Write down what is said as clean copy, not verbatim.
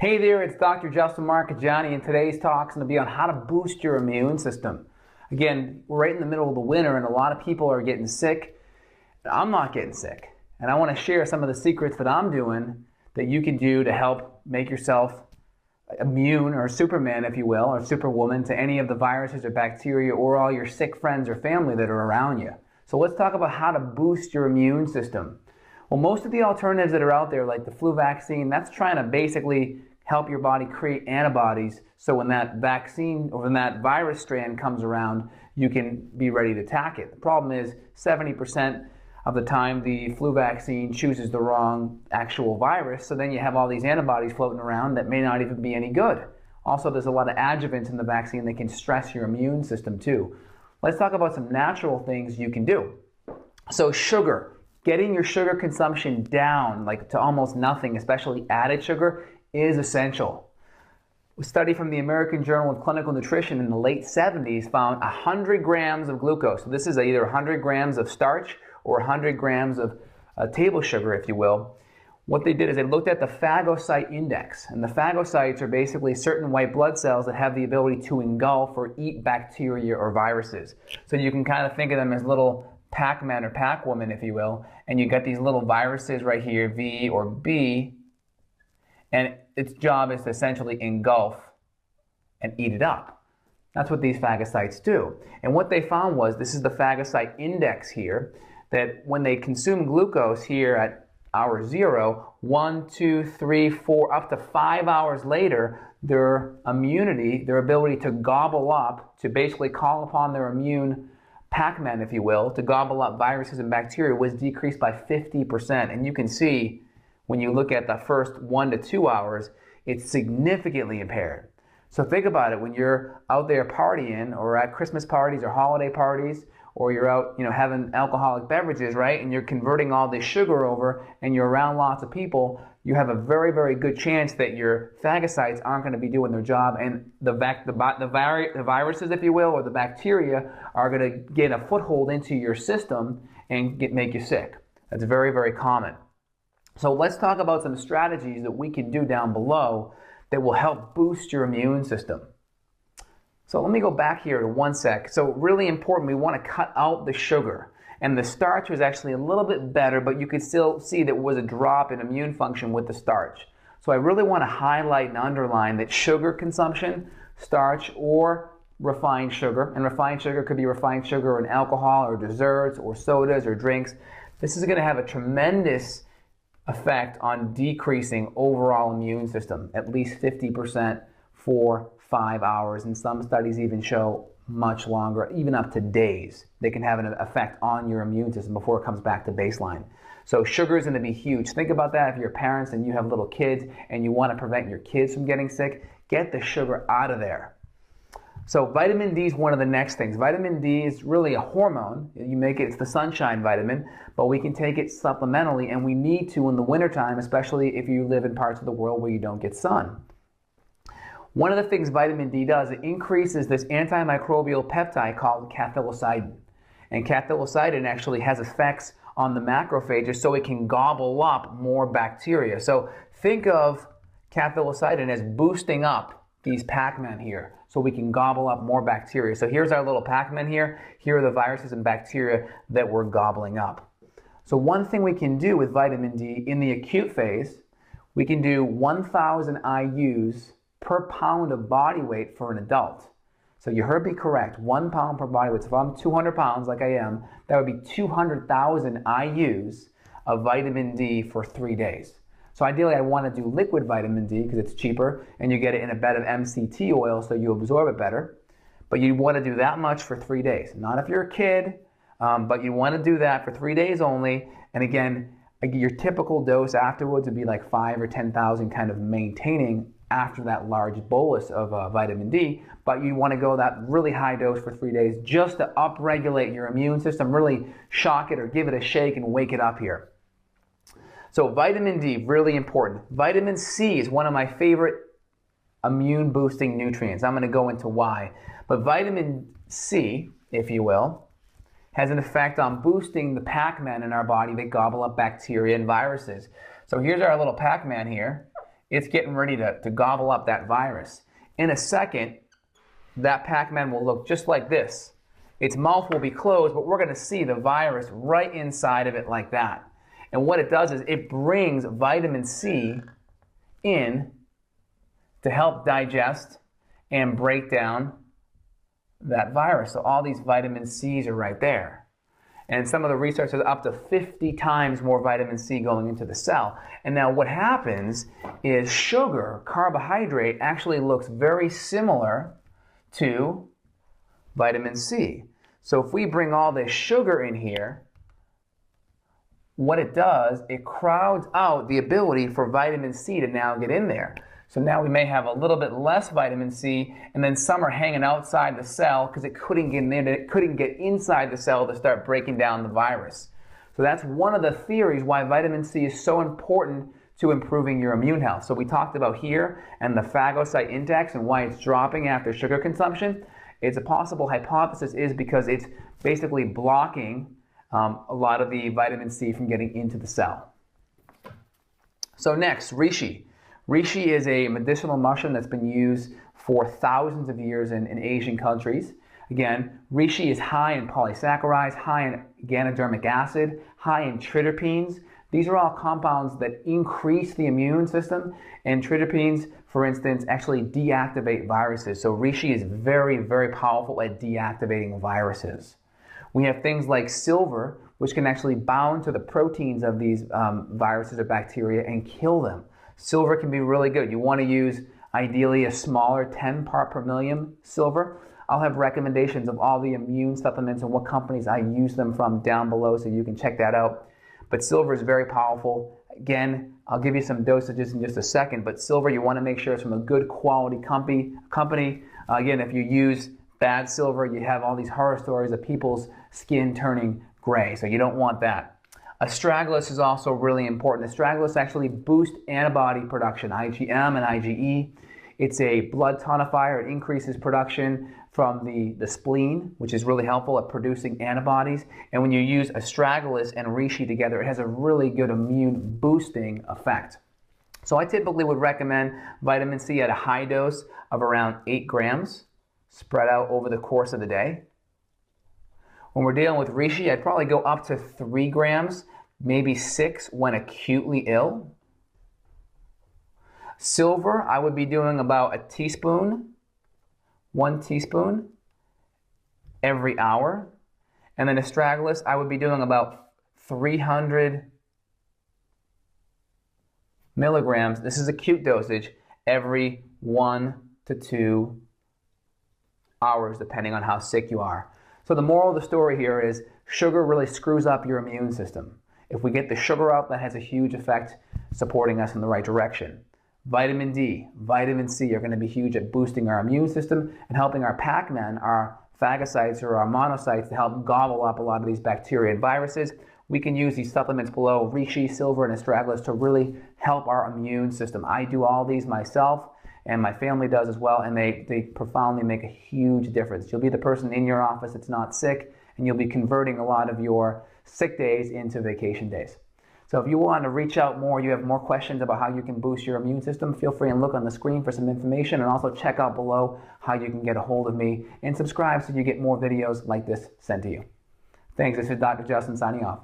Hey there, it's Dr. Justin Marcagiani, and today's talk is going to be on how to boost your immune system. Again, we're right in the middle of the winter, and a lot of people are getting sick. I'm not getting sick, and I want to share some of the secrets that I'm doing that you can do to help make yourself immune, or Superman, if you will, or Superwoman, to any of the viruses or bacteria or all your sick friends or family that are around you. So let's talk about how to boost your immune system. Well, most of the alternatives that are out there, like the flu vaccine, that's trying to basically help your body create antibodies so when that vaccine or when that virus strand comes around, you can be ready to attack it. The problem is 70% of the time the flu vaccine chooses the wrong actual virus, so then you have all these antibodies floating around that may not even be any good. Also, there's a lot of adjuvants in the vaccine that can stress your immune system too. Let's talk about some natural things you can do. So sugar. Getting your sugar consumption down, like to almost nothing, especially added sugar, is essential. A study from the American Journal of Clinical Nutrition in the late 70s found 100 grams of glucose. So this is either 100 grams of starch or 100 grams of table sugar, if you will. What they did is they looked at the phagocyte index, and the phagocytes are basically certain white blood cells that have the ability to engulf or eat bacteria or viruses. So you can kind of think of them as little Pac-Man or Pac-Woman, if you will, and you got these little viruses right here, V or B, and its job is to essentially engulf and eat it up. That's what these phagocytes do. And what they found was, this is the phagocyte index here, that when they consume glucose here at hour 0, 1, 2, 3, 4, up to 5 hours later, their immunity, their ability to gobble up, to basically call upon their immune Pac-Man, if you will, to gobble up viruses and bacteria was decreased by 50%. And you can see when you look at the first 1 to 2 hours, it's significantly impaired. So think about it, when you're out there partying or at Christmas parties or holiday parties, or you're out, having alcoholic beverages, right? And you're converting all this sugar over and you're around lots of people, you have a very, very good chance that your phagocytes aren't going to be doing their job, and the viruses, if you will, or the bacteria are going to get a foothold into your system and make you sick. That's very, very common. So let's talk about some strategies that we can do down below that will help boost your immune system. So let me go back here to one sec. So really important, we want to cut out the sugar. And the starch was actually a little bit better, but you could still see that was a drop in immune function with the starch. So I really want to highlight and underline that sugar consumption, starch or refined sugar, and refined sugar could be refined sugar in alcohol or desserts or sodas or drinks. This is going to have a tremendous effect on decreasing overall immune system, at least 50% for 5 hours, and some studies even show much longer, even up to days. They can have an effect on your immune system before it comes back to baseline. So sugar is going to be huge. Think about that if you're parents and you have little kids and you want to prevent your kids from getting sick, get the sugar out of there. So vitamin D is one of the next things. Vitamin D is really a hormone. You make it, it's the sunshine vitamin, but we can take it supplementally, and we need to in the wintertime, especially if you live in parts of the world where you don't get sun. One of the things vitamin D does, it increases this antimicrobial peptide called cathelicidin. And cathelicidin actually has effects on the macrophages so it can gobble up more bacteria. So think of cathelicidin as boosting up these Pac-Man here so we can gobble up more bacteria. So here's our little Pac-Man here. Here are the viruses and bacteria that we're gobbling up. So one thing we can do with vitamin D in the acute phase, we can do 1,000 IUs per pound of body weight for an adult. So you heard me correct, 1 pound per body weight. So if I'm 200 pounds like I am, that would be 200,000 IUs of vitamin D for 3 days. So ideally I want to do liquid vitamin D because it's cheaper and you get it in a bed of MCT oil so you absorb it better. But you want to do that much for 3 days. Not if you're a kid, but you want to do that for 3 days only. And again, your typical dose afterwards would be like 5 or 10,000, kind of maintaining after that large bolus of vitamin D, but you want to go that really high dose for 3 days just to upregulate your immune system, really shock it or give it a shake and wake it up here. So vitamin D, really important. Vitamin C is one of my favorite immune boosting nutrients. I'm going to go into why. But vitamin C, if you will, has an effect on boosting the Pac-Man in our body that gobble up bacteria and viruses. So here's our little Pac-Man here. it's getting ready to gobble up that virus. In a second, that Pac-Man will look just like this. Its mouth will be closed, but we're going to see the virus right inside of it like that. And what it does is it brings vitamin C in to help digest and break down that virus. So all these vitamin C's are right there. And some of the research says up to 50 times more vitamin C going into the cell. And now what happens is sugar, carbohydrate, actually looks very similar to vitamin C. So if we bring all this sugar in here, what it does, it crowds out the ability for vitamin C to now get in there. So now we may have a little bit less vitamin C, and then some are hanging outside the cell because it couldn't get in, it couldn't get inside the cell to start breaking down the virus. So that's one of the theories why vitamin C is so important to improving your immune health. So we talked about here and the phagocyte index and why it's dropping after sugar consumption. It's a possible hypothesis is because it's basically blocking a lot of the vitamin C from getting into the cell. So next, reishi. Reishi is a medicinal mushroom that's been used for thousands of years in Asian countries. Again, reishi is high in polysaccharides, high in ganodermic acid, high in triterpenes. These are all compounds that increase the immune system, and triterpenes, for instance, actually deactivate viruses. So reishi is very, very powerful at deactivating viruses. We have things like silver, which can actually bound to the proteins of these viruses or bacteria and kill them. Silver can be really good. You want to use ideally a smaller 10 part per million silver. I'll have recommendations of all the immune supplements and what companies I use them from down below so you can check that out. But silver is very powerful. Again, I'll give you some dosages in just a second, but silver, you want to make sure it's from a good quality company. Again, if you use bad silver, you have all these horror stories of people's skin turning gray, so you don't want that. Astragalus is also really important. Astragalus actually boosts antibody production, IgM and IgE. It's a blood tonifier. It increases production from the spleen, which is really helpful at producing antibodies. And when you use astragalus and reishi together, it has a really good immune boosting effect. So I typically would recommend vitamin C at a high dose of around 8 grams, spread out over the course of the day. When we're dealing with reishi, I'd probably go up to 3 grams, maybe 6 when acutely ill. Silver, I would be doing about a teaspoon, 1 teaspoon every hour. And then astragalus, I would be doing about 300 milligrams. This is acute dosage every 1 to 2 hours, depending on how sick you are. So the moral of the story here is sugar really screws up your immune system. If we get the sugar out, that has a huge effect supporting us in the right direction. Vitamin D, vitamin C are going to be huge at boosting our immune system and helping our Pac-Man, our phagocytes or our monocytes, to help gobble up a lot of these bacteria and viruses. We can use these supplements below, reishi, silver, and astragalus, to really help our immune system. I do all these myself, and my family does as well, and they profoundly make a huge difference. You'll be the person in your office that's not sick, and you'll be converting a lot of your sick days into vacation days. So if you want to reach out more, you have more questions about how you can boost your immune system, feel free and look on the screen for some information, and also check out below how you can get a hold of me and subscribe so you get more videos like this sent to you. Thanks, this is Dr. Justin signing off.